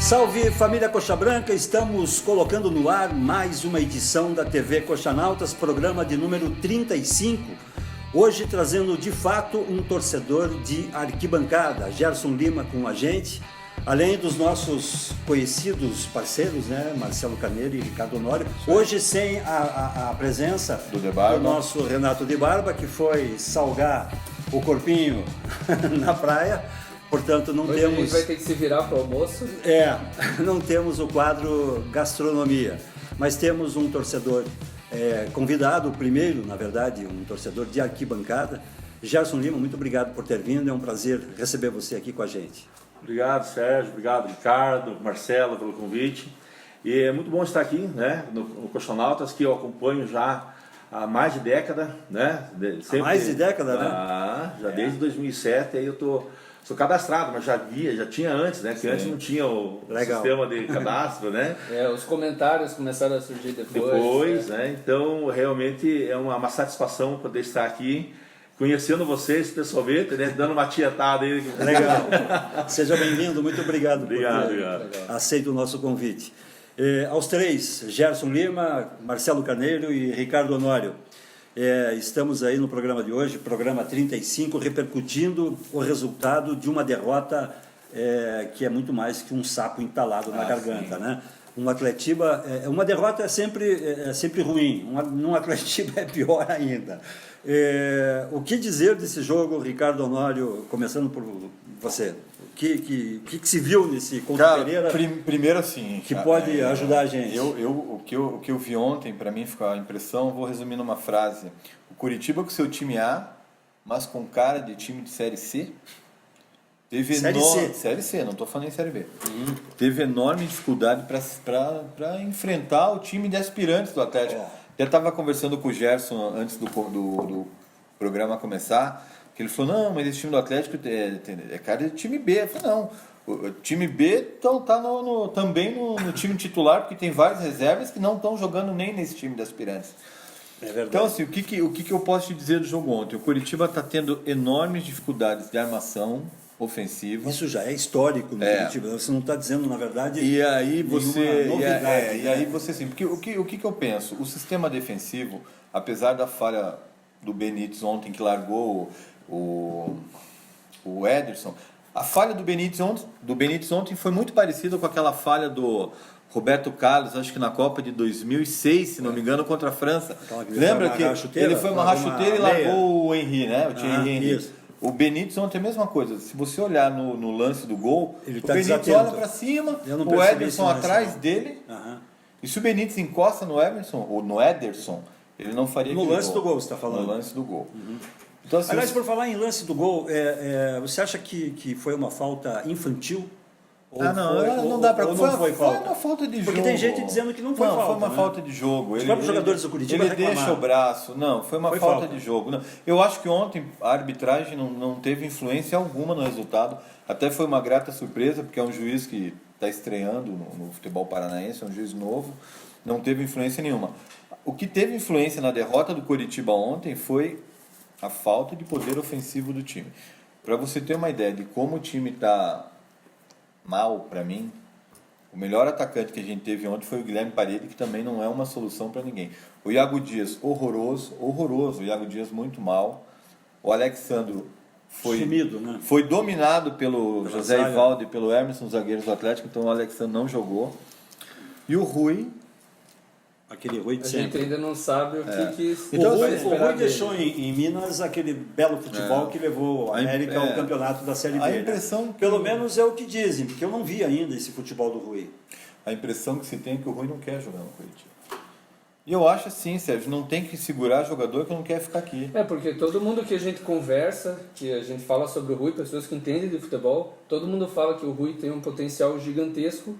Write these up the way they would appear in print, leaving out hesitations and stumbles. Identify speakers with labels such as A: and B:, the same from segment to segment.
A: Salve família Coxa Branca, estamos colocando no ar mais uma edição da TV Coxanautas, programa de número 35. Hoje trazendo de fato um torcedor de arquibancada, Gerson Lima com a gente, além dos nossos conhecidos parceiros, né, Marcelo Carneiro e Ricardo Honório. Hoje sem a presença do nosso Renato de Barba, que foi salgar o corpinho na praia. Portanto, não
B: hoje
A: temos...
B: a gente vai ter que se virar para o almoço.
A: Não temos o quadro gastronomia, mas temos um torcedor convidado, o primeiro, na verdade, um torcedor de arquibancada. Gerson Lima, muito obrigado por ter vindo, é um prazer receber você aqui com a gente.
C: Obrigado, Sérgio, obrigado, Ricardo, Marcelo, pelo convite. E é muito bom estar aqui, né, no Coxanautas, que eu acompanho já há mais de década, né?
A: Há mais de década, né?
C: Já desde 2007, aí eu sou cadastrado, mas já tinha antes, né? Que antes não tinha o sistema de cadastro, né?
B: Os comentários começaram a surgir
C: depois, né? Então, realmente é uma satisfação poder estar aqui, conhecendo vocês pessoalmente, né? Dando uma tietada aí.
A: Legal. Seja bem-vindo, muito obrigado.
C: Obrigado.
A: Aceito o nosso convite. Aos três, Gerson Lima, Marcelo Carneiro e Ricardo Honório. Estamos aí no programa de hoje, programa 35, repercutindo o resultado de uma derrota que é muito mais que um sapo entalado na garganta, né? Um Atletiba, uma derrota é sempre ruim, num Atletiba é pior ainda. O que dizer desse jogo, Ricardo Honório, começando por você? O que se viu nesse contra Pereira?
D: Primeiro assim,
A: que pode ajudar a gente.
D: O que eu vi ontem, para mim ficou a impressão, vou resumir numa frase: o Curitiba com seu time A, mas com cara de time de Série C. Série C, não estou falando em Série B. Teve enorme dificuldade para enfrentar o time de aspirantes do Atlético. Eu estava conversando com o Gerson antes do programa começar, que ele falou: não, mas esse time do Atlético é cara de time B. Eu falei: não, o time B está também no time titular, porque tem várias reservas que não estão jogando nem nesse time de aspirantes.
A: É verdade.
D: Então, assim, o que eu posso te dizer do jogo ontem? O Curitiba está tendo enormes dificuldades de armação ofensiva.
A: Isso já é histórico no Curitiba. Você não está dizendo, na verdade,
D: e aí você
A: novidade.
D: E aí você, assim, porque o que eu penso? O sistema defensivo, apesar da falha do Benítez ontem, que largou o Ederson, a falha do Benítez ontem foi muito parecida com aquela falha do Roberto Carlos, acho que na Copa de 2006, se não me engano, contra a França. Lembra que ele foi uma chuteira e largou o Henry, né? O Henry. Isso. O Benítez ontem é a mesma coisa. Se você olhar no lance do gol, o Benítez olha para cima, o Ederson atrás dele. E se o Benítez encosta no Ederson, ou no Ederson, ele não faria
A: no lance do gol, você está falando?
D: No lance do gol. Então, assim,
A: aliás, por falar em lance do gol, você acha que foi uma falta infantil?
D: Não dá para...
A: Foi
D: uma falta de jogo.
A: Porque tem gente dizendo que não foi falta.
D: Foi uma falta de jogo.
A: Os próprios jogadores do Curitiba reclamaram.
D: Deixa o braço. Não, foi uma falta de jogo. Não. Eu acho que ontem a arbitragem não teve influência alguma no resultado. Até foi uma grata surpresa, porque é um juiz que está estreando no futebol paranaense, é um juiz novo. Não teve influência nenhuma. O que teve influência na derrota do Curitiba ontem foi a falta de poder ofensivo do time. Para você ter uma ideia de como o time está mal, para mim, o melhor atacante que a gente teve ontem foi o Guilherme Parede, que também não é uma solução para ninguém. O Iago Dias, horroroso. O Iago Dias muito mal. O Alexandro
A: sumido, né?
D: Foi dominado pelo José Ivaldo e pelo Emerson, zagueiros do Atlético, então o Alexandro não jogou. E o Rui...
A: Aquele Rui de
B: a
A: sempre.
B: gente ainda não sabe o que
A: então, o Rui deixou em Minas aquele belo futebol que levou a América ao campeonato da Série B.
D: A impressão
A: Pelo menos é o que dizem, porque eu não vi ainda esse futebol do Rui.
D: A impressão que se tem é que o Rui não quer jogar no Curitiba. E eu acho assim, Sérgio, não tem que segurar jogador que não quer ficar aqui.
B: Porque todo mundo que a gente conversa, que a gente fala sobre o Rui, pessoas que entendem de futebol, todo mundo fala que o Rui tem um potencial gigantesco.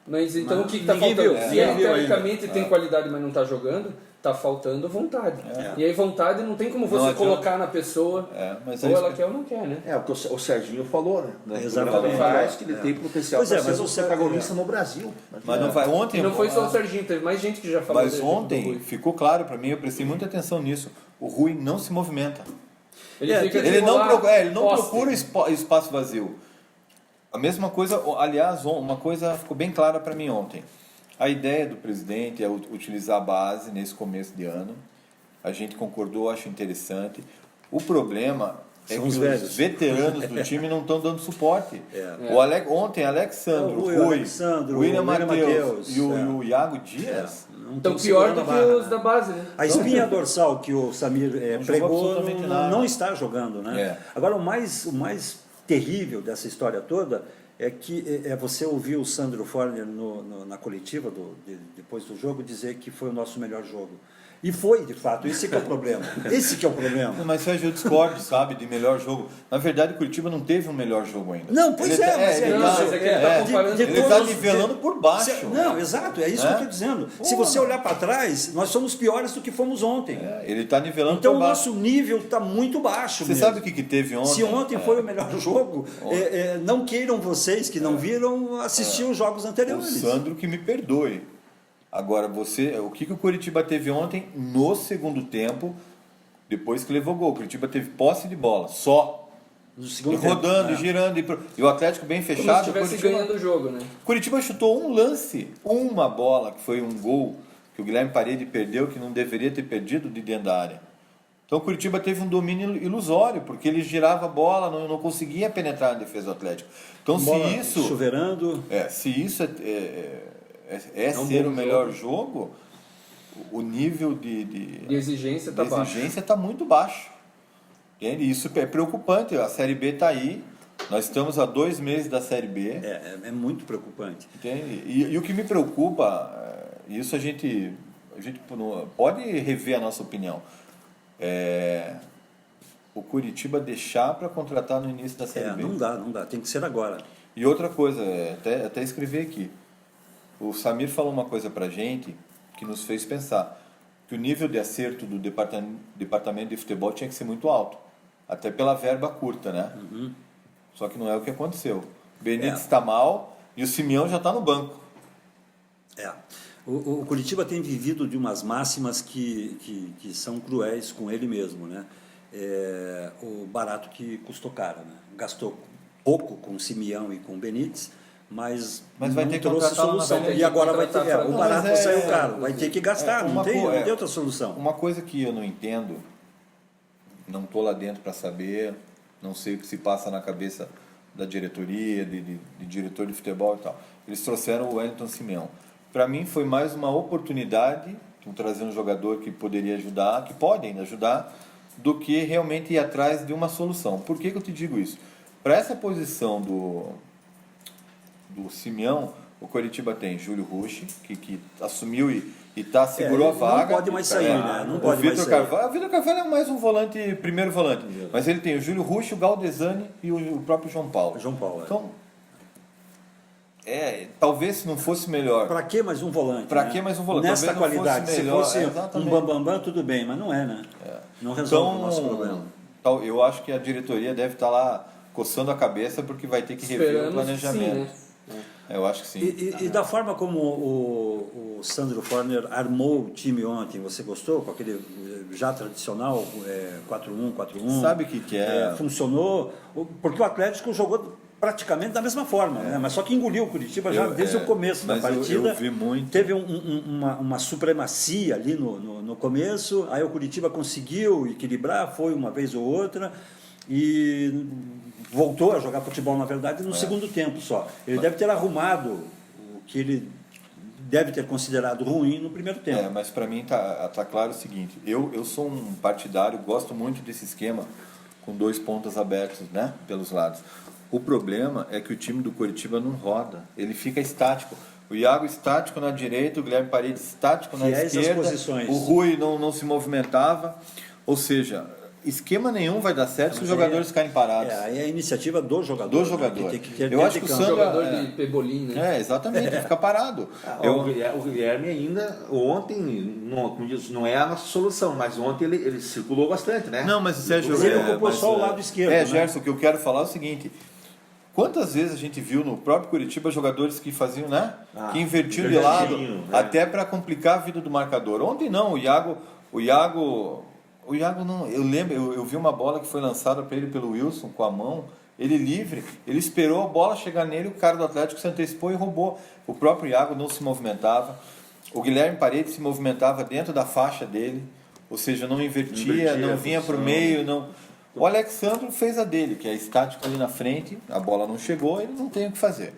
B: Mas então o que está faltando? Se ele teoricamente tem qualidade, mas não está jogando, está faltando vontade. E aí vontade não tem como você colocar na pessoa, ou ela quer ou não quer, né?
C: O que o Serginho falou, né?
A: Exatamente.
C: Que ele tem potencial para ser o protagonista no Brasil.
D: Mas não vai. Ontem,
B: e não foi só o Serginho, teve mais gente que já falou.
D: Mas ontem ficou claro para mim, eu prestei muita atenção nisso. O Rui não se movimenta. Ele não procura espaço vazio. A mesma coisa, aliás, uma coisa ficou bem clara para mim ontem. A ideia do presidente é utilizar a base nesse começo de ano. A gente concordou, acho interessante. O problema é que os veteranos do time não estão dando suporte. Ontem, Alexandro, Rui, William Matheus e o Iago Dias...
B: Então pior do que os da base, né?
A: A espinha dorsal que o Samir pregou não está jogando, né? Agora, o mais terrível dessa história toda é que você ouviu o Sandro Forner na coletiva depois do jogo dizer que foi o nosso melhor jogo. E foi, de fato, esse que é o problema. Esse que é o problema.
D: Mas Sérgio, eu discordo, sabe, de melhor jogo. Na verdade, o Curitiba não teve um melhor jogo ainda.
A: Não, pois
D: ele está nivelando por baixo.
A: Não, exato, é isso que eu estou dizendo. Se você olhar para trás, nós somos piores do que fomos ontem.
D: Ele está nivelando
A: por baixo. Então o nosso nível está muito baixo.
D: Você sabe o que teve ontem?
A: Se ontem foi o melhor jogo, não queiram vocês que não viram assistir os jogos anteriores.
D: O Sandro que me perdoe. Agora, o que o Curitiba teve ontem no segundo tempo, depois que levou gol? O Curitiba teve posse de bola, só.
A: No segundo
D: rodando,
A: tempo,
D: girando. E o Atlético bem fechado.
B: Como se estivesse ganhando o jogo, né?
D: O Curitiba chutou um lance, uma bola, que foi um gol que o Guilherme Parede perdeu, que não deveria ter perdido de dentro da área. Então o Curitiba teve um domínio ilusório, porque ele girava a bola, não conseguia penetrar na defesa do Atlético. Então,
A: bola
D: se isso...
A: chuveirando...
D: Se isso ser o melhor jogo, o nível de exigência está muito baixo. Entende? Isso é preocupante. A Série B está aí, nós estamos a 2 meses da Série B.
A: É muito preocupante.
D: Entende? E o que me preocupa, isso a gente pode rever a nossa opinião, o Curitiba deixar para contratar no início da Série B.
A: Não dá, tem que ser agora.
D: E outra coisa, até escrever aqui. O Samir falou uma coisa para a gente que nos fez pensar que o nível de acerto do departamento de futebol tinha que ser muito alto, até pela verba curta, né?
A: Uhum.
D: Só que não é o que aconteceu. O Benítez está mal e o Simeão já está no banco.
A: O Curitiba tem vivido de umas máximas que são cruéis com ele mesmo, né? O barato que custou caro, né? Gastou pouco com o Simeão e com o Benítez, mas
D: vai ter que
A: trouxe solução. E agora vai ter. O barato saiu caro, vai ter que gastar, não tem outra solução.
D: Uma coisa que eu não entendo, não estou lá dentro para saber, não sei o que se passa na cabeça da diretoria, de diretor de futebol e tal. Eles trouxeram o Wellington Simeão. Para mim foi mais uma oportunidade, trazer um jogador que poderia ajudar, que pode ainda ajudar, do que realmente ir atrás de uma solução. Por que eu te digo isso? Para essa posição do Simeão, o Coritiba tem Júlio Rushi, que assumiu e segurou a vaga.
A: Não pode mais sair, né? Não pode mais sair.
D: O Vitor Carvalho é mais um volante, primeiro volante. Mas ele tem o Júlio Rushi, o Galdesani e o próprio João Paulo. Então, talvez se não fosse melhor.
A: Para que mais um volante?
D: Para que mais um volante?
A: Nessa qualidade, se fosse um bambambam, tudo bem, mas não é, né? Não resolve o nosso problema.
D: Então, eu acho que a diretoria deve estar lá coçando a cabeça porque vai ter que rever o planejamento. Sim, né? Eu acho que sim.
A: E da forma como o Sandro Forner armou o time ontem, você gostou? Com aquele já tradicional 4-1, 4-1?
D: Sabe o que é?
A: Funcionou, porque o Atlético jogou praticamente da mesma forma, né? Mas só que engoliu o Curitiba já desde o começo da partida.
D: Eu vi muito.
A: Teve uma supremacia ali no começo, aí o Curitiba conseguiu equilibrar, foi uma vez ou outra, e voltou a jogar futebol, na verdade, no segundo tempo só. Ele deve ter arrumado o que ele deve ter considerado ruim no primeiro tempo.
D: Mas para mim tá claro o seguinte, eu sou um partidário, gosto muito desse esquema com 2 pontas abertos, né, pelos lados. O problema é que o time do Coritiba não roda, ele fica estático. O Iago estático na direita, o Guilherme Paredes estático na esquerda, o Rui não se movimentava, ou seja, esquema nenhum vai dar certo se os jogadores ficarem parados.
A: Aí é a iniciativa do jogador.
D: Do jogador.
A: Né? Tem que ter
D: eu acho que o Sandro
B: jogador de Pebolim, né?
D: Exatamente, fica parado.
C: O Guilherme ainda, ontem, não é a nossa solução, mas ontem ele circulou bastante, né?
D: Não, mas o Sérgio...
A: Ele ocupou só o lado esquerdo. Né?
D: Gerson, o que eu quero falar é o seguinte... Quantas vezes a gente viu no próprio Curitiba jogadores que faziam, né? Que invertiam de lado, até para complicar a vida do marcador. Ontem não, o Iago não, eu lembro, eu vi uma bola que foi lançada para ele pelo Wilson com a mão, ele livre, ele esperou a bola chegar nele, o cara do Atlético se antecipou e roubou. O próprio Iago não se movimentava, o Guilherme Paredes se movimentava dentro da faixa dele, ou seja, não invertia, não vinha para o meio, não... O Alexandro fez a dele, que é estático ali na frente, a bola não chegou, ele não tem o que fazer.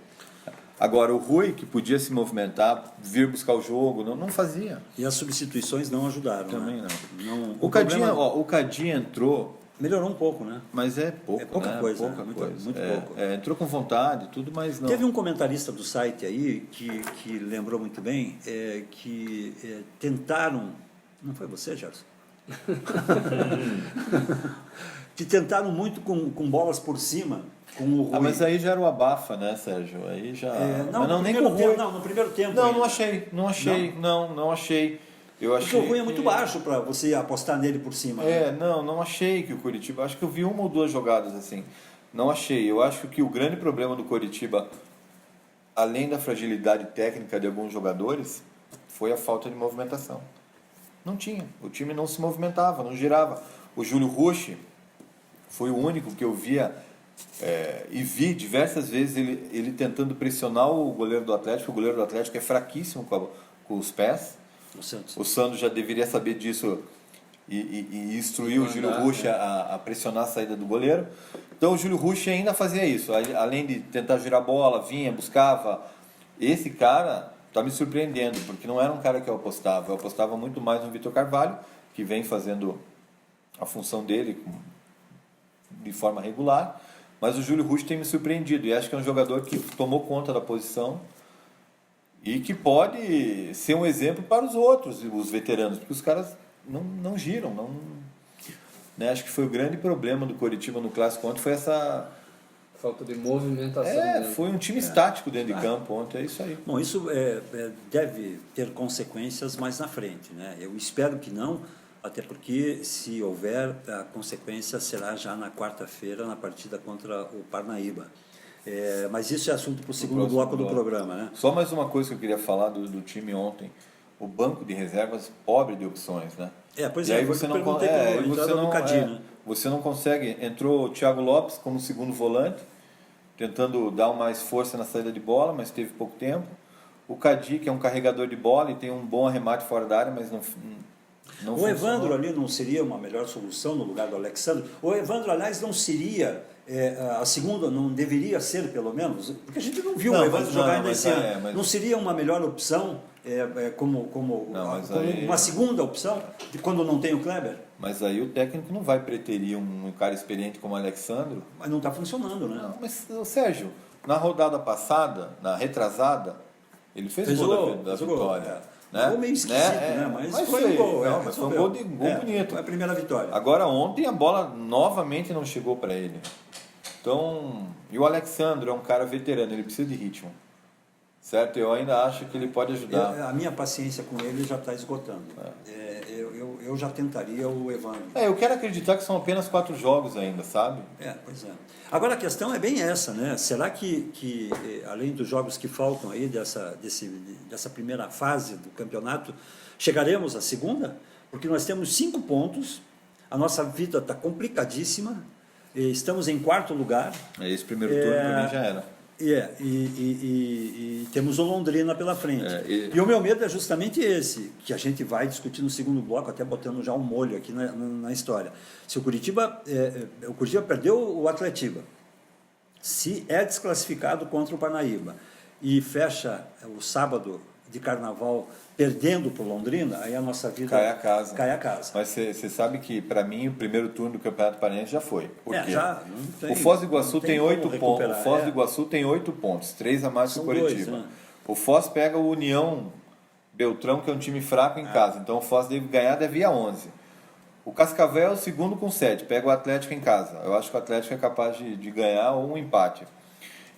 D: Agora, o Rui, que podia se movimentar, vir buscar o jogo, não fazia.
A: E as substituições não ajudaram.
D: Também
A: né?
D: não. O Cadinha entrou...
A: Melhorou um pouco, né?
D: Mas é pouco,
A: pouca
D: né?
A: coisa.
D: Pouca
A: muito
D: coisa.
A: Muito pouco.
D: Entrou com vontade, tudo, mas não...
A: Teve um comentarista do site aí que lembrou muito bem que tentaram... Não foi você, Gerson? Que tentaram muito com bolas por cima, com o Rui.
D: Mas aí já era o abafa, né, Sérgio? Aí já...
A: nem com o Rui. No primeiro tempo.
D: Não achei. Não achei. Eu achei
A: porque o Rui é muito baixo para você apostar nele por cima.
D: Não achei que o Coritiba... Acho que eu vi uma ou duas jogadas assim. Não achei. Eu acho que o grande problema do Coritiba, além da fragilidade técnica de alguns jogadores, foi a falta de movimentação. Não tinha. O time não se movimentava, não girava. O Júlio Rushi foi o único que eu via e vi diversas vezes ele tentando pressionar o goleiro do Atlético. O goleiro do Atlético é fraquíssimo com os pés. O Santos já deveria saber disso e instruir o Júlio Rushi a pressionar a saída do goleiro. Então o Júlio Rushi ainda fazia isso. Além de tentar girar a bola, vinha, buscava. Esse cara está me surpreendendo, porque não era um cara que eu apostava. Eu apostava muito mais no Vitor Carvalho, que vem fazendo a função dele de forma regular. Mas o Júlio Rushi tem me surpreendido. E acho que é um jogador que tomou conta da posição e que pode ser um exemplo para os outros, os veteranos, porque os caras não giram. Né? Acho que foi o grande problema do Coritiba no Clássico ontem, foi essa...
B: falta de movimentação.
D: Foi um time estático dentro de campo ontem, é isso aí.
A: Bom, isso deve ter consequências mais na frente, né? Eu espero que não, até porque se houver, a consequência será já na quarta-feira, na partida contra o Parnaíba. Mas isso é assunto para o segundo bloco do programa, né?
D: Só mais uma coisa que eu queria falar do time ontem. O banco de reservas pobre de opções, né?
A: Pois
D: e aí você não você não consegue. Entrou o Thiago Lopes como segundo volante, tentando dar mais força na saída de bola, mas teve pouco tempo. O Cadi, que é um carregador de bola e tem um bom arremate fora da área, mas não
A: o Evandro ali não seria uma melhor solução no lugar do Alexandre? O Evandro, aliás, não seria a segunda, não deveria ser pelo menos? Porque a gente não viu o Evandro jogar ainda esse ano. Não seria uma melhor opção como uma segunda opção de quando não tem o Kleber?
D: Mas aí o técnico não vai preterir um cara experiente como o Alexandre.
A: Mas não está funcionando, né?
D: Não, mas, Sérgio, na rodada passada, na retrasada, ele fez gol da vitória. Né?
A: Gol meio esquisito, né? Mas foi um gol.
D: Mas foi um gol bonito.
A: Foi a primeira vitória.
D: Agora, ontem a bola novamente não chegou para ele. Então, e o Alexandre é um cara veterano, ele precisa de ritmo. Certo? Eu ainda acho que ele pode ajudar.
A: A minha paciência com ele já está esgotando. Eu já tentaria o Evandro.
D: Eu quero acreditar que são apenas 4 jogos ainda, sabe?
A: Pois é. Agora a questão é bem essa, né? Será que além dos jogos que faltam aí dessa primeira fase do campeonato, chegaremos à segunda? Porque nós temos 5 pontos, a nossa vida está complicadíssima, estamos em 4º lugar.
D: Esse primeiro turno para mim já era.
A: E temos o Londrina pela frente. E o meu medo é justamente esse, que a gente vai discutir no segundo bloco, até botando já um molho aqui na história. Se o Curitiba perdeu o Atletiba, se é desclassificado contra o Parnaíba e fecha o sábado de carnaval perdendo para o Londrina, aí a nossa vida
D: cai a casa.
A: Mas
D: você sabe que, para mim, o primeiro turno do Campeonato Paranaense já foi. Porque
A: o
D: Foz do Iguaçu tem 8 pontos. O Foz do Iguaçu tem 8 pontos, 3 a mais que o Coritiba.
A: 2, né?
D: O Foz pega o União Beltrão, que é um time fraco em casa. Então o Foz deve ir a 11. O Cascavel é o segundo com 7, pega o Atlético em casa. Eu acho que o Atlético é capaz de ganhar ou um empate.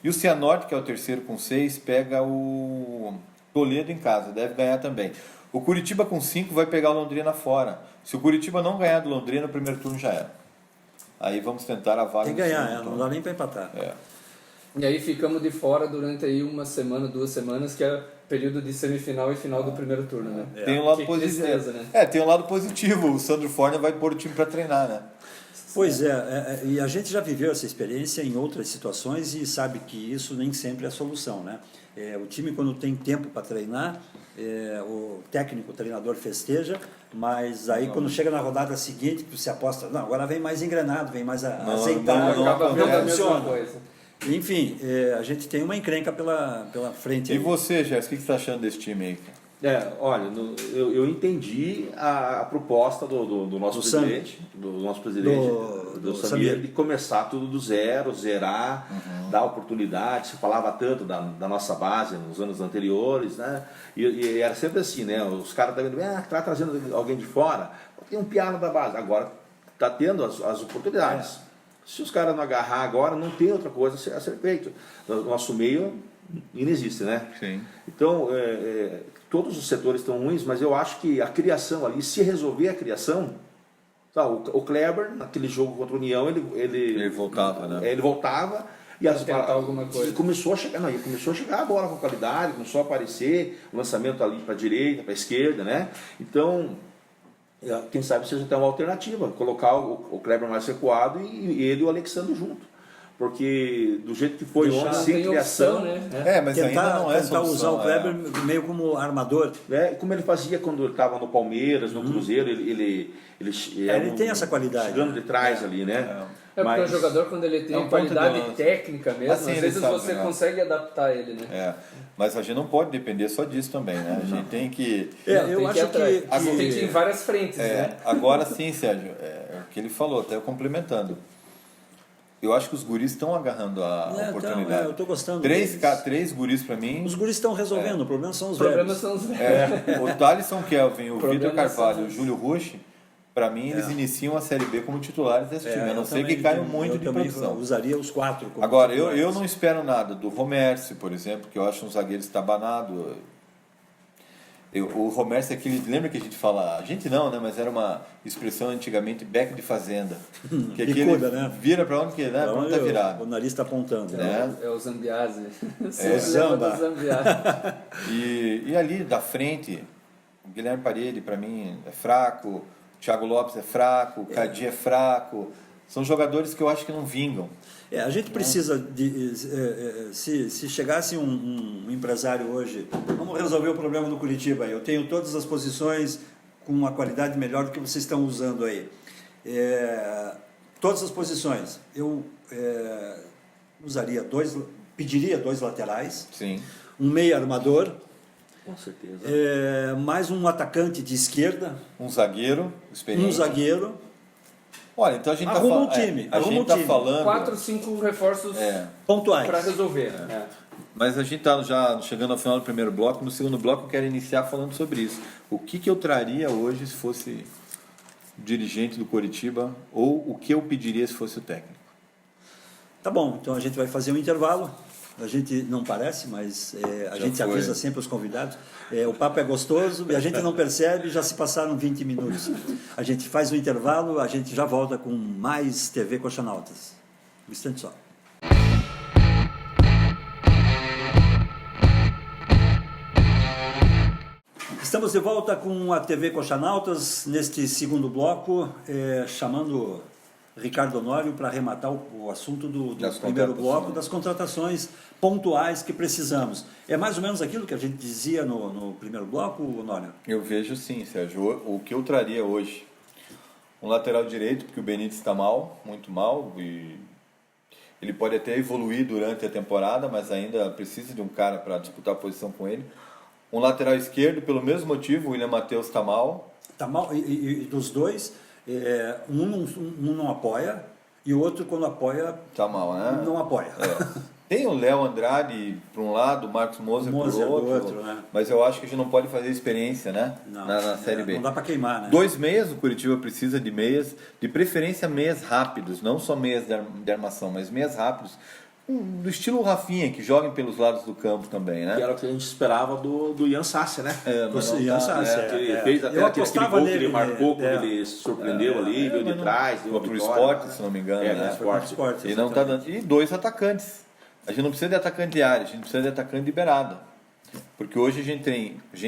D: E o Cianorte, que é o terceiro com 6, pega o Toledo em casa, deve ganhar também. O Curitiba com 5 vai pegar o Londrina fora. Se o Curitiba não ganhar do Londrina, o primeiro turno já era. Aí vamos tentar a vaga.
A: Tem que ganhar, não dá nem para empatar.
B: E aí ficamos de fora durante aí 1 semana, 2 semanas, que é período de semifinal e final do primeiro turno, né?
D: Tem um lado positivo.
B: Tristeza, né?
D: Tem um lado positivo. O Sandro Forner vai pôr o time para treinar, né?
A: Pois e a gente já viveu essa experiência em outras situações e sabe que isso nem sempre é a solução, né? O time, quando tem tempo para treinar, o técnico, o treinador festeja, mas aí quando chega na rodada seguinte, você aposta, não, agora vem mais engrenado, vem mais azeitado,
B: não funciona.
A: Enfim, a gente tem uma encrenca pela frente.
D: E você, Jéssica, o que você está achando desse time aí?
C: Olha, eu entendi a proposta do nosso presidente, do Samir, de começar tudo do zero, zerar, dar oportunidade. Se falava tanto da nossa base nos anos anteriores, né? E era sempre assim, né? Os caras estavam vendo, tá trazendo alguém de fora, tem um piano da base. Agora está tendo as oportunidades. Se os caras não agarrar agora, não tem outra coisa a ser feito. O nosso meio inexiste, né?
D: Sim.
C: Então, todos os setores estão ruins, mas eu acho que a criação ali, se resolver a criação, o Kleber, naquele jogo contra a União, ele
D: voltava, né?
C: Ele voltava e
B: alguma coisa.
C: Começou a chegar a bola com qualidade, começou a aparecer, o lançamento ali para a direita, para a esquerda, né? Então, quem sabe seja até uma alternativa, colocar o Kleber mais recuado e ele e o Alexandre junto. Porque do jeito que foi ontem, sem criação,
B: né?
D: Mas ainda não é
A: tentar usar o Kleber meio como armador.
C: Como ele fazia quando ele estava no Palmeiras, no Cruzeiro, ele
A: tem essa qualidade.
C: Chegando de trás ali, né?
B: Porque o jogador, quando ele tem qualidade técnica mesmo,
D: assim,
B: às vezes você consegue adaptar ele, né?
D: Mas a gente não pode depender só disso também, né? A gente tem que...
A: eu acho que
B: tem que ir em várias frentes, né?
D: Agora sim, Sérgio, o que ele falou, até complementando. Eu acho que os guris estão agarrando a oportunidade.
A: Eu estou gostando.
D: Três guris para mim.
A: Os guris estão resolvendo, o problema são os velhos.
D: O Thalisson Kelvin, o Vitor Carvalho e o Júlio Rush, para mim, eles iniciam a Série B como titulares desse time. A não ser que caiam muito de produção.
A: Eu usaria os 4 como
D: Agora, eu não espero nada do Romércio, por exemplo, que eu acho um zagueiro estabanado. O Romércio é aquele, lembra que a gente fala, a gente não, né, mas era uma expressão antigamente, beck de fazenda, que aquele vira para onde que, né, para onde tá virado.
A: O nariz está apontando.
B: É o Zambiase.
A: O Zamba.
D: E ali da frente, o Guilherme Parede para mim é fraco, o Thiago Lopes é fraco, o Cadi é fraco, são jogadores que eu acho que não vingam.
A: A gente precisa de... Se chegasse um empresário hoje, vamos resolver o problema do Curitiba. Eu tenho todas as posições com uma qualidade melhor do que vocês estão usando aí. Todas as posições. Eu pediria 2 laterais.
D: Sim.
A: Um meio armador.
C: Com certeza.
A: Mais um atacante de esquerda.
D: Um zagueiro experiente.
A: Um zagueiro.
D: Olha, então a gente
A: arruma um time.
D: A gente está falando
B: 4, 5 reforços
A: pontuais
B: para resolver.
D: Mas a gente está já chegando ao final do primeiro bloco. No segundo bloco eu quero iniciar falando sobre isso. O que eu traria hoje se fosse dirigente do Coritiba, ou o que eu pediria se fosse o técnico?
A: Tá bom, então a gente vai fazer um intervalo. A gente não parece, mas a gente avisa sempre os convidados. O papo é gostoso e a gente não percebe, já se passaram 20 minutos. A gente faz um intervalo, a gente já volta com mais TV Coxanautas. Um instante só. Estamos de volta com a TV Coxanautas, neste segundo bloco, chamando Ricardo Honório para arrematar o assunto do primeiro bloco, das contratações pontuais que precisamos. É mais ou menos aquilo que a gente dizia no primeiro bloco, Honório?
D: Eu vejo sim, Sérgio. O que eu traria hoje? Um lateral direito, porque o Benítez está mal, muito mal, e ele pode até evoluir durante a temporada, mas ainda precisa de um cara para disputar a posição com ele. Um lateral esquerdo, pelo mesmo motivo, o William Matheus está mal. Está
A: mal, e dos dois... um não apoia e o outro, quando apoia,
D: tá mal, né?
A: Não apoia.
D: Tem o Léo Andrade para um lado, o Marcos Moser para o outro,
A: né?
D: Mas eu acho que a gente não pode fazer experiência, né? Na Série B.
A: Não dá para queimar, né?
D: 2 meias, o Curitiba precisa de meias, de preferência meias rápidos, não só meias de armação, mas meias rápidos. Do estilo Rafinha, que joguem pelos lados do campo também, né?
C: Que era o que a gente esperava do Ian Sassi, né?
A: Ian Sassi,
C: ele fez até aquele gol que ele marcou, quando ele se surpreendeu ali, veio de trás, deu
D: contra o Sport, se não me engano, né?
A: Sport,
D: e não tá dando. E 2 atacantes. A gente não precisa de atacante de área, a gente precisa de atacante de beirada. Porque hoje a gente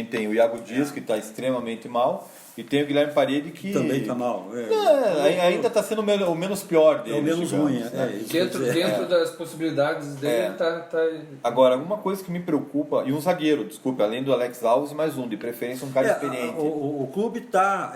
D: tem o Iago Dias, que está extremamente mal, E tem o Guilherme Parede que
A: também está mal.
D: Ainda está sendo o menos pior dele.
A: É o menos ruim.
B: Dentro das possibilidades dele, tá...
D: Agora, uma coisa que me preocupa, e um zagueiro, desculpa, além do Alex Alves, mais um, de preferência um cara experiente.
A: O clube está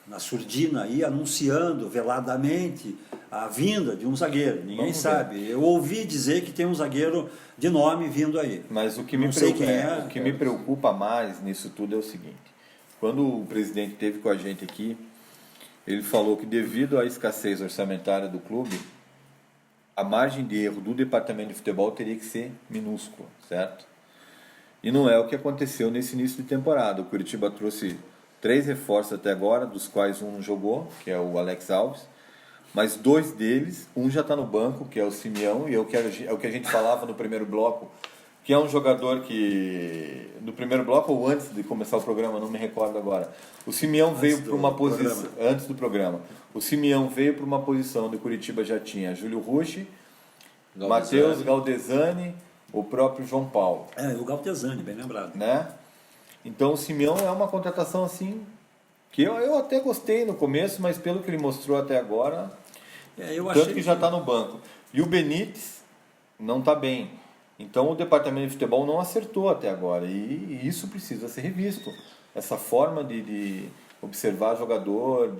A: na surdina aí anunciando veladamente a vinda de um zagueiro. Ninguém sabe. Eu ouvi dizer que tem um zagueiro de nome vindo aí.
D: Mas o que me preocupa mais nisso tudo é o seguinte. Quando o presidente esteve com a gente aqui, ele falou que devido à escassez orçamentária do clube, a margem de erro do departamento de futebol teria que ser minúscula, certo? E não é o que aconteceu nesse início de temporada. O Curitiba trouxe 3 reforços até agora, dos quais um jogou, que é o Alex Alves, mas 2 deles, um já está no banco, que é o Simeão, e é o que a gente falava no primeiro bloco, que é um jogador que, no primeiro bloco ou antes de começar o programa, não me recordo agora, o Simeão veio para uma posição, antes do programa, o Simeão veio para uma posição onde o Curitiba já tinha Júlio Rucci, Matheus Galdesani, o próprio João Paulo.
A: O Galdesani, bem lembrado.
D: Né? Então o Simeão é uma contratação assim, que eu até gostei no começo, mas pelo que ele mostrou até agora, tanto que já está no banco. E o Benítez não está bem. Então o departamento de futebol não acertou até agora e isso precisa ser revisto. Essa forma de observar jogador,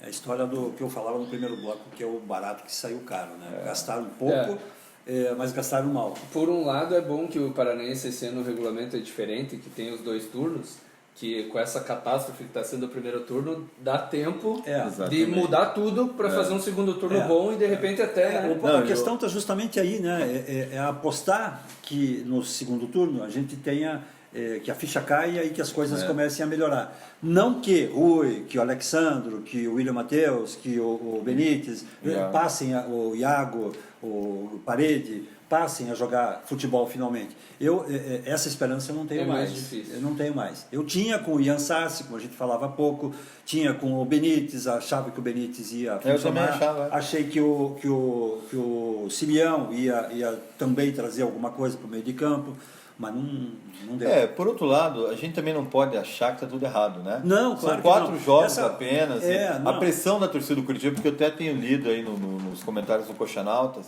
A: É a história do que eu falava no primeiro bloco, que é o barato que saiu caro, né? Gastaram pouco, mas gastaram mal.
B: Por um lado é bom que o Paranaense esse ano o regulamento é diferente, que tem os 2 turnos, que com essa catástrofe que está sendo o primeiro turno, dá tempo de mudar tudo para fazer um segundo turno bom e de repente até...
A: A questão está justamente aí, né? É apostar que no segundo turno a gente tenha... que a ficha caia e que as coisas comecem a melhorar. Não que que o Alexandro, que o William Matheus, que o Benítez passem, o Iago, o Parede, passem a jogar futebol finalmente. Essa esperança eu não tenho mais.
B: Mais difícil.
A: Eu não tenho mais. Eu tinha com o Ian Sassi, como a gente falava há pouco, tinha com o Benítez, achava que o Benítez ia funcionar.
D: Eu também achava.
A: Achei que o Simeão ia também trazer alguma coisa para o meio de campo. Mas não deu.
D: Por outro lado, a gente também não pode achar que está tudo errado, né?
A: Não, claro.
D: São 4 jogos apenas.
A: A
D: pressão da torcida do Curitiba, porque eu até tenho lido aí nos comentários do Coxanautas,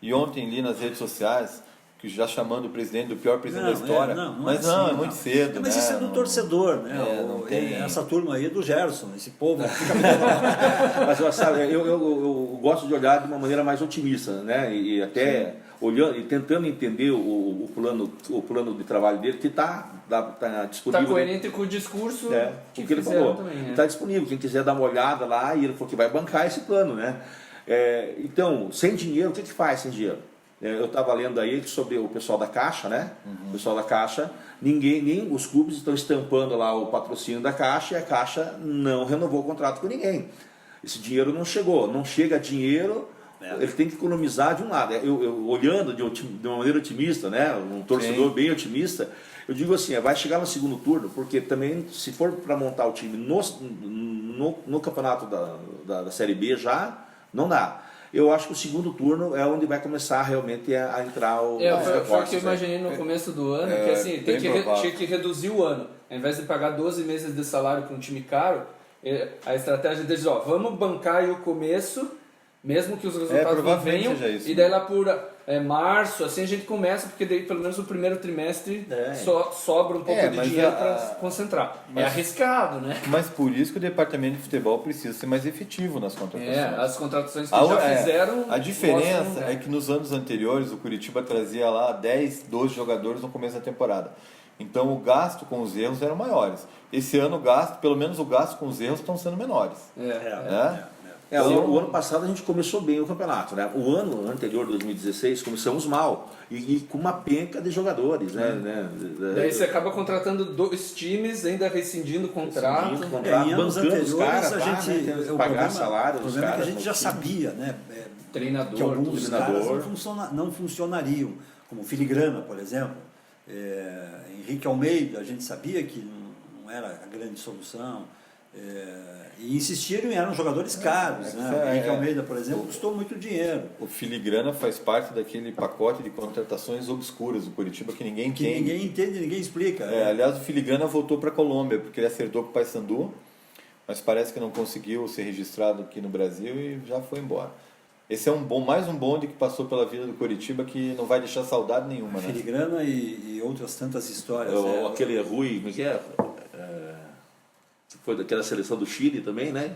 D: e ontem li nas redes sociais, que já chamando o presidente do pior presidente da história. Mas é muito cedo.
A: Mas isso é do torcedor, né?
D: Não tem...
A: Essa turma aí é do Gerson, esse povo.
C: Mas sabe, eu gosto de olhar de uma maneira mais otimista, né? E até olhando e tentando entender o plano de trabalho dele, que está disponível.
B: Está coerente com o discurso
C: que ele falou. Está disponível, quem quiser dar uma olhada lá, e ele falou que vai bancar esse plano, né? Então, sem dinheiro, o que faz sem dinheiro? Eu estava lendo aí sobre o pessoal da Caixa, né? O pessoal da Caixa, nem os clubes estão estampando lá o patrocínio da Caixa, e a Caixa não renovou o contrato com ninguém. Esse dinheiro não chegou, não chega dinheiro, ele tem que economizar de um lado. Eu olhando de uma maneira otimista, né? Um torcedor bem otimista, eu digo assim, vai chegar no segundo turno, porque também, se for para montar o time no campeonato da Série B já, não dá. Eu acho que o segundo turno é onde vai começar realmente a entrar os reforços.
B: Foi o que eu imaginei no começo do ano, que assim, tinha que reduzir o ano. Ao invés de pagar 12 meses de salário para um time caro, a estratégia deles, vamos bancar aí o começo, mesmo que os resultados não venham, e daí lá por março, assim a gente começa, porque daí pelo menos o primeiro trimestre sobra um pouco de dinheiro para concentrar. É arriscado, né?
D: Mas por isso que o departamento de futebol precisa ser mais efetivo nas contratações.
B: As contratações que já fizeram...
D: A diferença é que nos anos anteriores o Curitiba trazia lá 10, 12 jogadores no começo da temporada. Então o gasto com os erros eram maiores. Esse ano pelo menos o gasto com os erros estão sendo menores.
C: O ano passado a gente começou bem o campeonato, né? O ano anterior, 2016, começamos mal e com uma penca de jogadores, né?
B: Daí você acaba contratando 2 times, ainda rescindindo o contrato.
A: Em anos anteriores
C: caras,
A: a gente
C: pagar salário.
A: O problema é que a gente já sabia, né?
B: Treinador,
A: que alguns caras não funcionariam, como Filigrana, por exemplo. Henrique Almeida, a gente sabia que não era a grande solução. E insistiram e eram jogadores caros. Né? O Henrique Almeida, por exemplo, custou muito dinheiro.
D: O filigrana faz parte daquele pacote de contratações obscuras do Curitiba que ninguém entende.
A: Que ninguém entende, ninguém explica.
D: Aliás, o filigrana voltou para a Colômbia, porque ele acertou com o Paysandu, mas parece que não conseguiu ser registrado aqui no Brasil e já foi embora. Esse é mais um bonde que passou pela vida do Curitiba que não vai deixar saudade nenhuma.
A: Filigrana e outras tantas histórias.
C: Aquele Rui, como é que é? Foi daquela seleção do Chile também, né?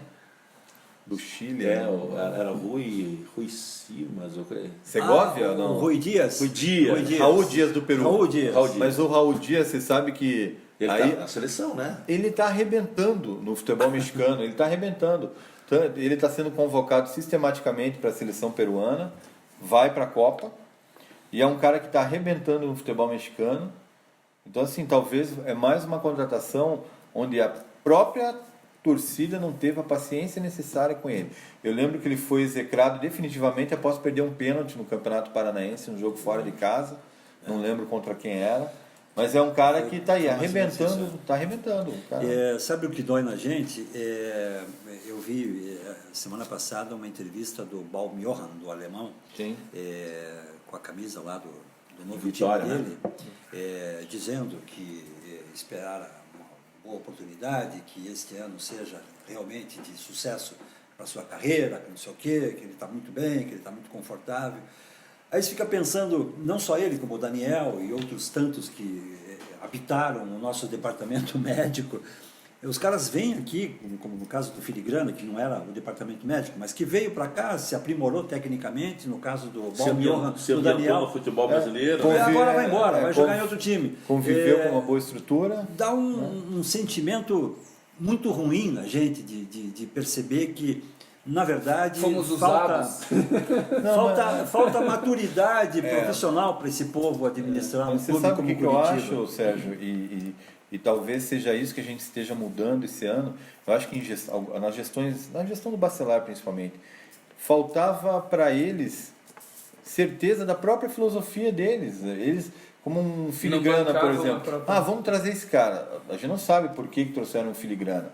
D: Do Chile?
C: Era Rui Simas.
D: Segovia? Não.
A: O Rui Dias.
D: Raul Dias do Peru.
A: Raul Dias.
D: Mas o Raul Dias, você sabe que...
C: Ele tá na seleção, né?
D: Ele está arrebentando no futebol mexicano. Ele está arrebentando. Ele está sendo convocado sistematicamente para a seleção peruana, vai para a Copa, e é um cara que está arrebentando no futebol mexicano. Então, assim, talvez é mais uma contratação onde a própria torcida não teve a paciência necessária com ele. Eu lembro que ele foi execrado definitivamente após perder um pênalti no Campeonato Paranaense, um jogo fora de casa, não lembro contra quem era, mas é um cara que está aí arrebentando, está arrebentando.
A: Sabe o que dói na gente? Eu vi semana passada uma entrevista do Baumjohann, do alemão, com a camisa lá do novo
C: Vitória,
A: time dele, dizendo que esperara boa oportunidade, que este ano seja realmente de sucesso para a sua carreira, que não sei o quê, que ele está muito bem, que ele está muito confortável. Aí você fica pensando, não só ele, como o Daniel e outros tantos que habitaram o nosso departamento médico, os caras vêm aqui, como no caso do Filigrana, que não era o departamento médico, mas que veio para cá, se aprimorou tecnicamente, no caso do Baumjohann, do Daniel.
C: No futebol brasileiro.
A: Agora vai embora, vai jogar em outro time.
D: Conviveu com uma boa estrutura.
A: Dá um sentimento muito ruim na gente de perceber que, na verdade,
B: fomos usados.
A: falta maturidade profissional para esse povo administrar um clube como o Curitiba.
D: Você sabe o que eu acho, Sérgio? E talvez seja isso que a gente esteja mudando esse ano. Eu acho que na gestão do Bacelar, principalmente, faltava para eles certeza da própria filosofia deles. Eles, como um filigrana, por exemplo. Vamos trazer esse cara. A gente não sabe por que trouxeram um filigrana.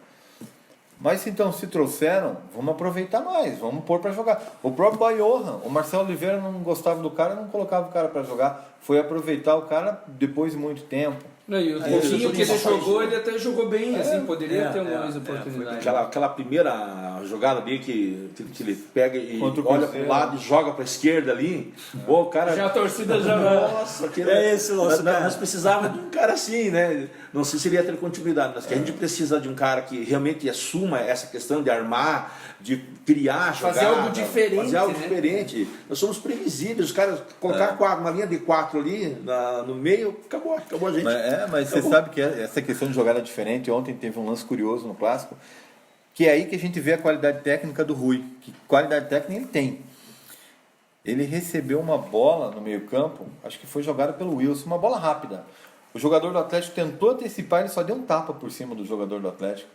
D: Mas então, se trouxeram, vamos aproveitar mais, vamos pôr para jogar. O próprio Baumjohann, o Marcelo Oliveira não gostava do cara, não colocava o cara para jogar. Foi aproveitar o cara depois de muito tempo.
B: E o pouquinho que ele jogou, ele até jogou bem, assim, poderia ter mais oportunidade.
C: Aquela primeira jogada ali que ele pega e olha para o lado e joga para a esquerda ali, o cara...
B: Já a torcida já...
C: Nossa, esse nosso nós precisávamos de um cara assim, né? Não sei se ele ia ter continuidade, mas que a gente precisa de um cara que realmente assuma essa questão de armar, de criar,
B: fazer algo diferente.
C: Nós somos previsíveis, os caras colocar uma linha de 4 ali no meio, acabou a gente.
D: Mas você sabe que essa questão de jogada diferente, ontem teve um lance curioso no Clássico, que é aí que a gente vê a qualidade técnica do Rui. Que qualidade técnica ele tem. Ele recebeu uma bola no meio campo, acho que foi jogada pelo Wilson, uma bola rápida. O jogador do Atlético tentou antecipar, ele só deu um tapa por cima do jogador do Atlético.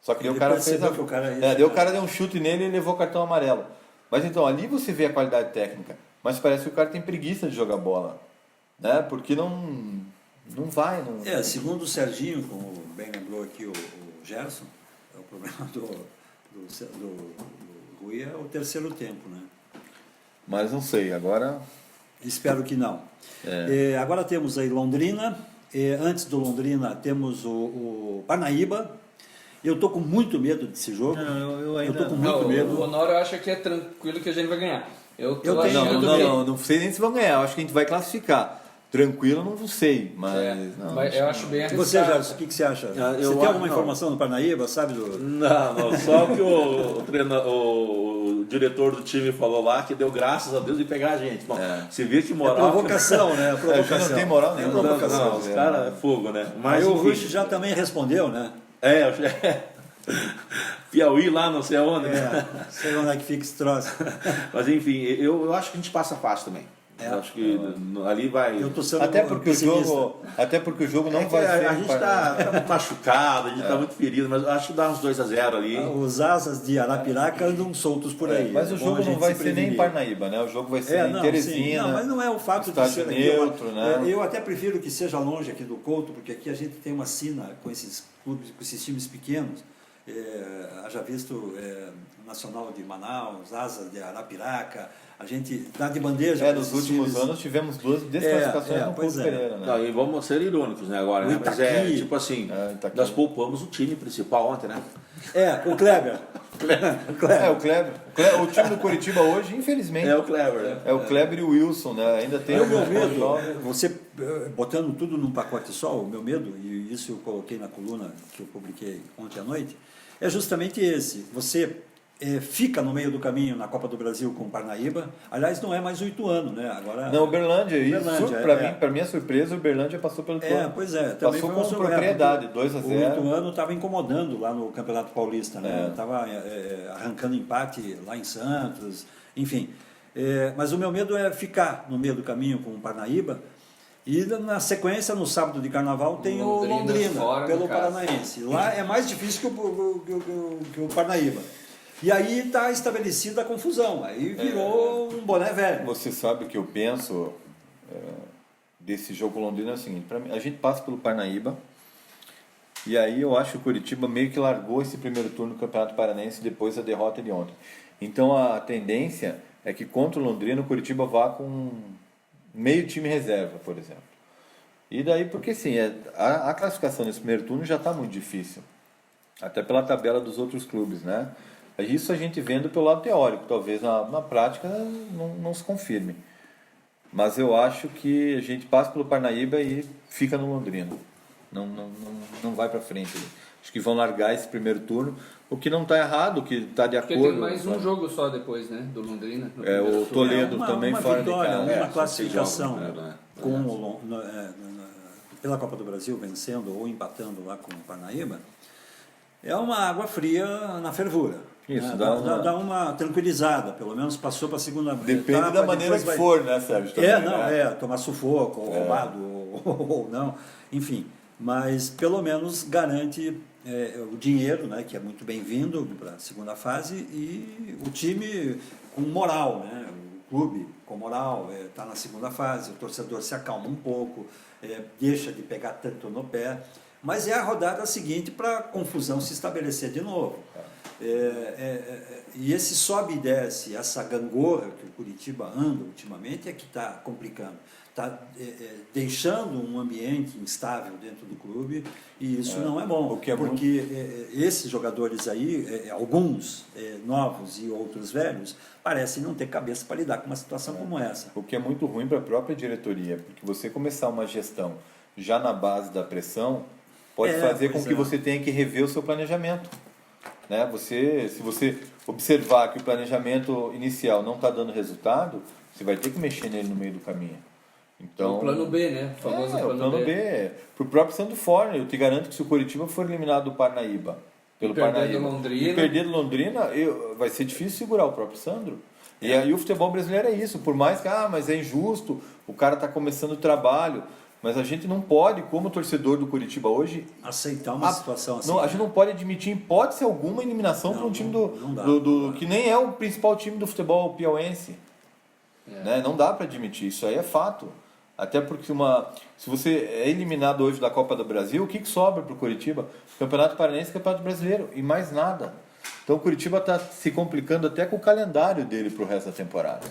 D: Só que o cara fez o cara deu um chute nele e levou o cartão amarelo. Mas então, ali você vê a qualidade técnica. Mas parece que o cara tem preguiça de jogar bola. Né? Porque não vai.
A: Segundo o Serginho, como bem lembrou aqui o Gerson, o problema do Rui é o terceiro tempo. Né?
D: Mas não sei, agora...
A: Espero que não. Agora temos aí Londrina. Antes do Londrina temos o Parnaíba. Eu estou com muito medo desse jogo.
B: Eu estou com muito medo. O Honório acha que é tranquilo que a gente vai ganhar.
D: Não sei nem se vão ganhar. Eu acho que a gente vai classificar. Tranquilo, não sei, mas
B: eu acho bem arriscado.
A: Você, Gerson, o que você acha? Você tem alguma informação do Parnaíba, sabe?
C: Não, só que o diretor do time falou lá que deu graças a Deus de pegar a gente. Bom, você vê que moral...
A: provocação, né?
D: Não tem moral nenhuma.
C: Não, os caras é fogo, né?
A: Mas o Rush já também respondeu, né?
C: Piauí lá, não sei aonde.
A: Sei onde é que fica esse troço.
C: Mas enfim, eu acho que a gente passa fácil também. Eu acho que ali vai.
A: Eu tô sendo
D: até porque o jogo não vai ser.
C: A gente está muito machucado, a gente está muito ferido, mas acho que dá uns 2-0 ali.
A: Os asas de Arapiraca andam soltos por aí.
D: Mas o jogo não vai ser nem em Parnaíba, né? O jogo vai ser em Teresina.
A: Não, mas não é o fato de ser
D: neutro, né?
A: Eu até prefiro que seja longe aqui do Couto, porque aqui a gente tem uma sina com esses clubes, com esses times pequenos. haja visto Nacional de Manaus, Asa de Arapiraca, a gente dá de bandeja.
D: Nos últimos anos tivemos 2 desclassificações no Couto Pereira, né?
C: Não, e vamos ser irônicos, né, agora, né? Mas tipo assim, nós poupamos o time principal ontem, né?
A: O Kleber.
D: O time do Curitiba hoje, infelizmente.
C: É o Kleber, né?
D: É o Kleber e o Wilson, né? Ainda tem.
A: O meu medo, você botando tudo num pacote só, o meu medo, e isso eu coloquei na coluna que eu publiquei ontem à noite, é justamente esse. Você fica no meio do caminho na Copa do Brasil com o Parnaíba. Aliás, não é mais o Ituano, né? Agora,
D: não, Uberlândia. Para minha surpresa, o Uberlândia passou pelo Ituano.
A: Pois é. Também
D: passou com propriedade, 2-0.
A: O Ituano estava incomodando lá no Campeonato Paulista, né? Estava arrancando empate lá em Santos, enfim. Mas o meu medo é ficar no meio do caminho com o Parnaíba. E na sequência, no sábado de carnaval, tem o Londrina pelo Paranaense. Lá é mais difícil que o Parnaíba. E aí está estabelecida a confusão, aí virou um boné velho.
D: Você sabe o que eu penso desse jogo Londrina é o seguinte, pra mim, a gente passa pelo Parnaíba, e aí eu acho que o Curitiba meio que largou esse primeiro turno do Campeonato Paranaense depois da derrota de ontem. Então a tendência é que contra o Londrina o Curitiba vá com meio time reserva, por exemplo. E daí, porque sim, a classificação nesse primeiro turno já está muito difícil, até pela tabela dos outros clubes, né? Isso a gente vendo pelo lado teórico, talvez na prática não se confirme. Mas eu acho que a gente passa pelo Parnaíba e fica no Londrina. Não vai para frente. Acho que vão largar esse primeiro turno, o que não está errado, o que está de acordo.
B: Porque tem mais um jogo só depois, né, do Londrina.
D: O Toledo também fora de casa.
A: Uma classificação pela Copa do Brasil, vencendo ou empatando lá com o Parnaíba, é uma água fria na fervura.
D: Isso,
A: dá uma tranquilizada, pelo menos passou para a segunda etapa.
D: Depende da maneira que for, né, Sérgio?
A: Também, tomar sufoco, ou roubado, ou não, enfim. Mas pelo menos garante o dinheiro, né, que é muito bem-vindo para a segunda fase, e o time com moral, né, o clube com moral, está na segunda fase, o torcedor se acalma um pouco, deixa de pegar tanto no pé. Mas é a rodada seguinte para a confusão se estabelecer de novo. E esse sobe e desce, essa gangorra que o Curitiba anda ultimamente é que está complicando. Está deixando um ambiente instável dentro do clube, e isso não é bom. Porque esses jogadores aí, alguns novos e outros velhos, parecem não ter cabeça para lidar com uma situação como essa.
D: O que é muito ruim para a própria diretoria, porque você começar uma gestão já na base da pressão pode fazer com que você tenha que rever o seu planejamento. Né? Se você observar que o planejamento inicial não está dando resultado, você vai ter que mexer nele no meio do caminho. Então,
B: o plano B, né? O famoso plano B.
D: Para o próprio Santo Forne, eu te garanto que se o Curitiba for eliminado do Parnaíba, e perder do Londrina, vai ser difícil segurar o próprio Sandro. E aí o futebol brasileiro é isso, por mais que mas é injusto, o cara está começando o trabalho. Mas a gente não pode, como torcedor do Curitiba hoje,
A: aceitar uma situação assim.
D: Não, a gente não pode admitir hipótese alguma eliminação para um time que nem é o principal time do futebol piauense. Né? Não dá para admitir, isso aí é fato. Até porque se você é eliminado hoje da Copa do Brasil, o que sobra para o Curitiba? Campeonato Paranaense e Campeonato Brasileiro, e mais nada. Então o Curitiba está se complicando até com o calendário dele para o resto da temporada.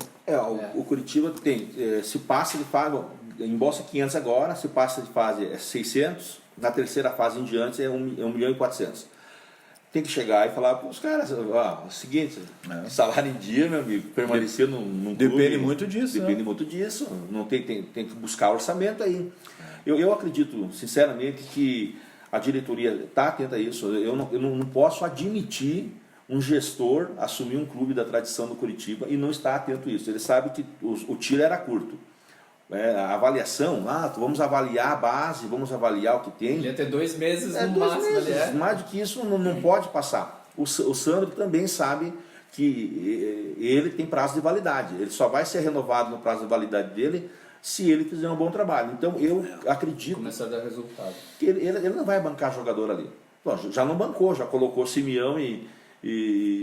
C: O Curitiba tem, se passa de fase, embolsa 500 agora, se passa de fase é 600, na terceira fase em diante é 1.400.000. Tem que chegar e falar para os caras, o seguinte, salário em dia, meu amigo, permanecer num clube...
D: Depende muito disso.
C: Depende muito disso, não tem que buscar orçamento aí. Eu acredito, sinceramente, que a diretoria está atenta a isso. Eu não posso admitir um gestor assumir um clube da tradição do Curitiba e não estar atento a isso. Ele sabe que o tiro era curto. A avaliação, vamos avaliar a base, vamos avaliar o que tem.
B: Ia ter 2 meses no máximo.
C: Mais do que isso não pode passar. O Sandro também sabe que ele tem prazo de validade. Ele só vai ser renovado no prazo de validade dele se ele fizer um bom trabalho. Então eu acredito
B: começar a dar resultado.
C: Que ele não vai bancar jogador ali. Já não bancou, já colocou Simeão e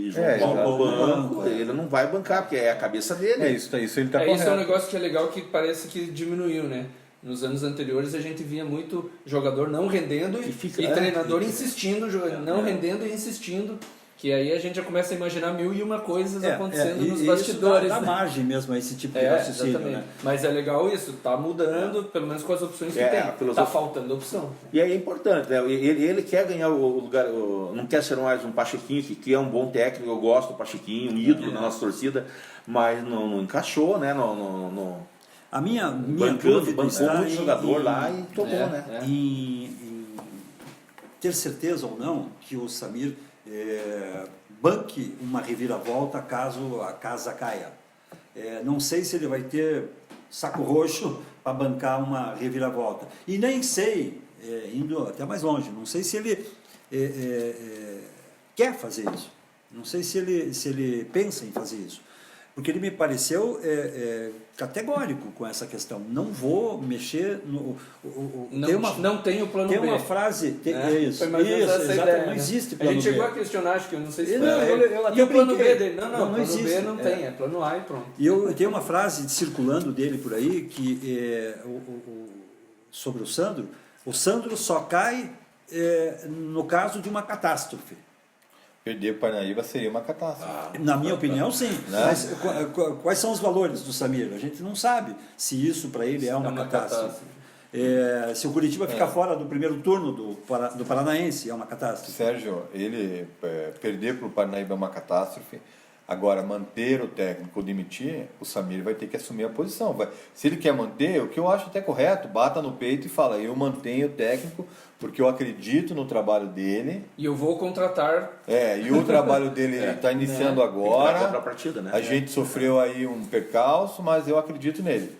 C: João Paulo no banco, ele não vai bancar, porque é a cabeça dele.
D: Isso ele tá correto.
B: Isso é um negócio que é legal, que parece que diminuiu, né? Nos anos anteriores a gente via muito jogador não rendendo e treinador insistindo, não rendendo e insistindo. Que aí a gente já começa a imaginar 1001 coisas acontecendo nos bastidores.
A: Isso dá margem mesmo a esse tipo de raciocínio. Né?
B: Mas é legal isso, tá mudando, pelo menos com as opções que tem. Tá faltando opção.
C: E aí é importante, né? Ele quer ganhar o lugar, não quer ser mais um Pachequinho, que é um bom técnico, eu gosto do Pachequinho, um ídolo da nossa torcida, mas não encaixou, né?
A: A minha dúvida está
C: em jogador lá e tomou, né?
A: Em ter certeza ou não que o Samir banque uma reviravolta caso a casa caia. Não sei se ele vai ter saco roxo para bancar uma reviravolta. E nem sei, indo até mais longe, não sei se ele quer fazer isso. Não sei se ele pensa em fazer isso. Porque ele me pareceu categórico com essa questão. Não vou mexer no...
B: Não tem o plano B.
A: Tem uma frase... Isso,
B: ideia,
A: não existe plano B.
B: A gente chegou a questionar, acho que eu não sei se
A: foi.
B: E o plano B dele? Não plano
A: existe.
B: B não tem, é plano A e pronto.
A: E eu tenho uma frase circulando dele por aí, que sobre o Sandro só cai no caso de uma catástrofe.
D: Perder o Parnaíba seria uma catástrofe.
A: Na minha opinião, sim. Mas quais são os valores do Samir? A gente não sabe se isso para ele é uma catástrofe. Se o Curitiba ficar fora do primeiro turno do Paranaense, é uma catástrofe.
D: Sérgio, ele perder para o Parnaíba é uma catástrofe. Agora, manter o técnico ou demitir, o Samir vai ter que assumir a posição. Se ele quer manter, o que eu acho até correto, bata no peito e fala, eu mantenho o técnico porque eu acredito no trabalho dele.
B: E eu vou contratar...
D: e o trabalho dele está iniciando agora.
C: Partida, né?
D: A gente sofreu aí um percalço, mas eu acredito nele.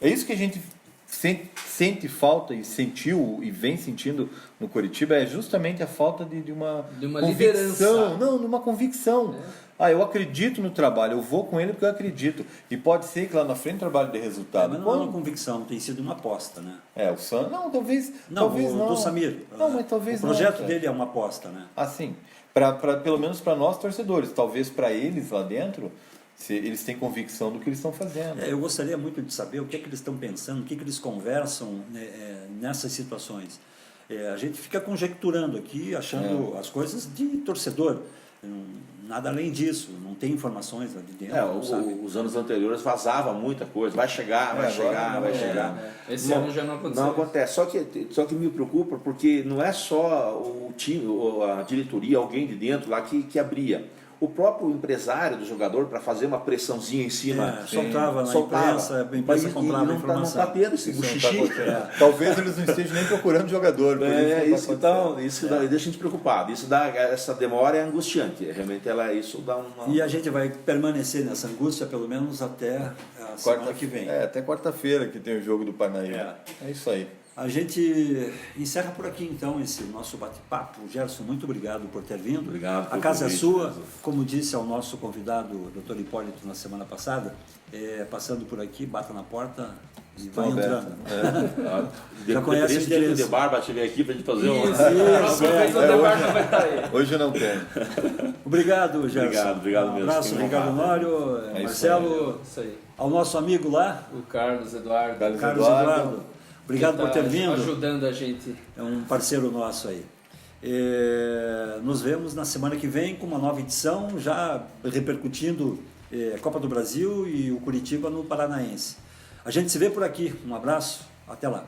D: É isso que a gente sente falta e sentiu e vem sentindo no Curitiba, é justamente a falta de uma convicção.
B: Liderança.
D: Não, de uma convicção. Eu acredito no trabalho, eu vou com ele porque eu acredito. E pode ser que lá na frente o trabalho dê resultado.
A: Mas não é uma convicção, tem sido uma aposta, né?
D: O Sandro... Não, talvez não.
A: Do Samir.
D: Não, mas talvez
A: não. O projeto dele é uma aposta, né?
D: Assim, pelo menos para nós torcedores. Talvez para eles lá dentro, se eles têm convicção do que eles estão fazendo.
A: Eu gostaria muito de saber o que é que eles estão pensando, o que é que eles conversam nessas situações. A gente fica conjecturando aqui, achando as coisas de torcedor. Nada além disso, não tem informações lá de dentro.
C: Os anos anteriores vazava muita coisa, vai chegar.
B: Esse ano já não aconteceu.
C: Não acontece, só que me preocupa porque não é só o time, a diretoria, alguém de dentro lá que abria. O próprio empresário do jogador, para fazer uma pressãozinha em cima,
A: soltava na imprensa, a imprensa comprava informação.
C: Não está tendo esse buchichi.
D: Talvez eles não estejam nem procurando jogador.
C: Isso deixa a gente preocupado. Essa demora é angustiante. Realmente isso dá uma...
A: E a gente vai permanecer nessa angústia pelo menos até a semana que vem.
D: Até quarta-feira que tem o jogo do Parnaíba. É isso aí.
A: A gente encerra por aqui, então, esse nosso bate-papo. Gerson, muito obrigado por ter vindo.
C: Obrigado.
A: A casa é sua. Como disse ao nosso convidado, o Dr. Hipólito, na semana passada, passando por aqui, bata na porta e vai entrando.
C: Já conhece o endereço. De Barba estiver aqui para a gente fazer
D: Hoje não tem.
A: Obrigado, Gerson.
C: Obrigado mesmo.
A: Um abraço, Ricardo Honório, Marcelo, ao nosso amigo lá.
B: O Carlos Eduardo.
A: Carlos Eduardo. Obrigado por ter vindo.
B: Ajudando a gente.
A: É um parceiro nosso aí. Nos vemos na semana que vem com uma nova edição, já repercutindo a Copa do Brasil e o Curitiba no Paranaense. A gente se vê por aqui. Um abraço. Até lá.